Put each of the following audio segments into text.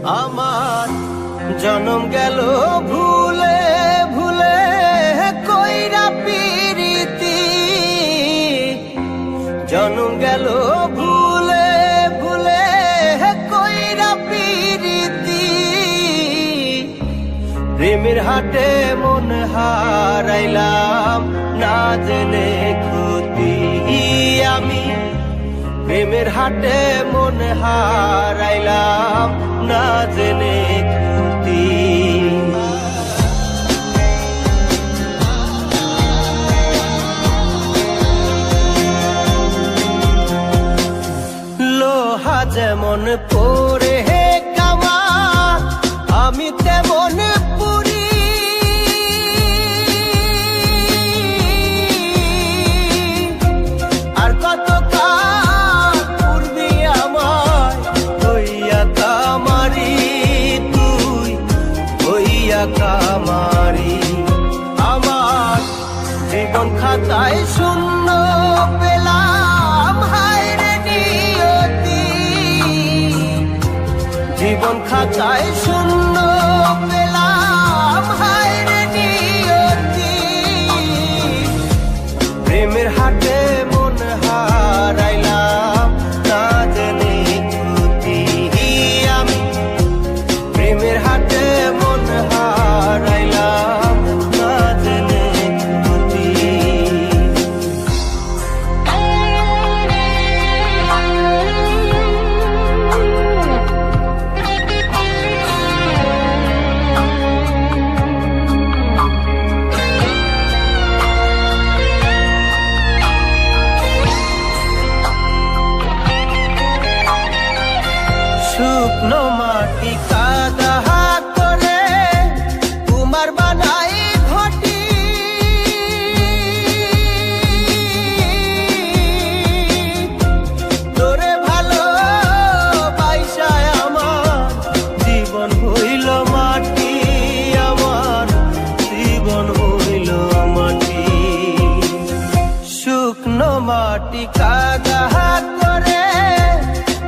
আমার জনম গেল ভুলে ভুলে কইরা পিরিতি, জনম গেল ভুলে ভুলে কইরা পিরিতি। প্রেমের হাটে মন হারাইলাম না জেনে ক্ষতি আমি, প্রেমের হাটে মন হারাইলাম না জেনে ক্ষতি। লোহা যেমন পরে হে কামা, আমি তেমন পুরি। আর কত কাল পূর্বি আমার হইয়া কামারি, তুই হইয়া কামারি। আমার জীবন খাতায় শূন্য পেলাম হায়রে নিয়তি, জীবন খাতায় শূন্য পেলাম হায়রে নিয়তি। প্রেমের হাটে মন হারাইলাম না জেনে ক্ষতি আমি, প্রেমের হাটে মন হারাইলাম না জেনে ক্ষতি। শুকনো মাটি কাদা করে তোমার বানাই ঘটি, তোরে ভালো বাইসায় আমার জীবন হইল মাটি, আমার জীবন হইল মাটি। শুকনো মাটি কাদা করে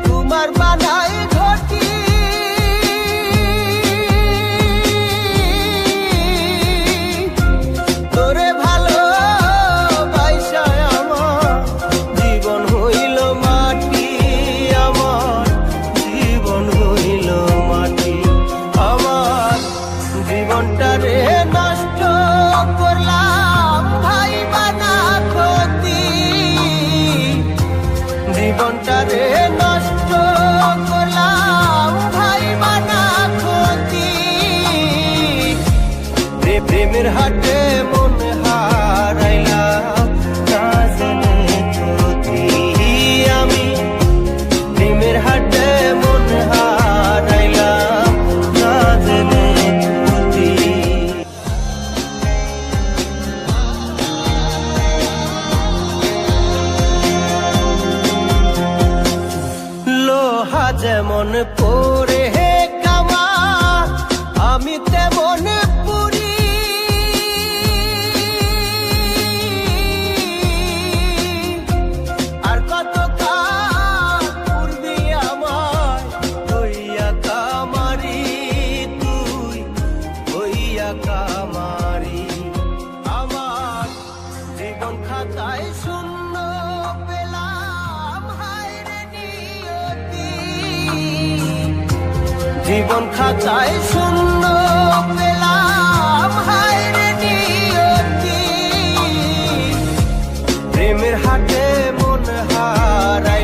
তোমার বানাই ঘটি, তোরে ভালো বাইসায় আমার জীবন হইল মাটি, আমার জীবন হইল মাটি। আমার জীবনটারে নষ্ট করলাম ভাই বানা ক্ষতি, জীবনটারে নষ্ট করলাম ভাই বানা ক্ষতি। প্রেমের হাটে মন হারাইলাম না জেনে ক্ষতি আমি, প্রেমের হাটে মন হারাইলাম না জেনে ক্ষতি। লোহা যেমন পরে হে কামা, আমি তেমন পুরি। আর কত কাল পূর্বি আমার হইয়া কামারি, তুই হইয়া কামারি। আমার জীবন খাতায় শূন্য পেলাম হায়রে নিয়তি, জীবন খাতায় শূন্য পেলাম হায়রে নিয়তি। প্রেমের হাটে মন হারাই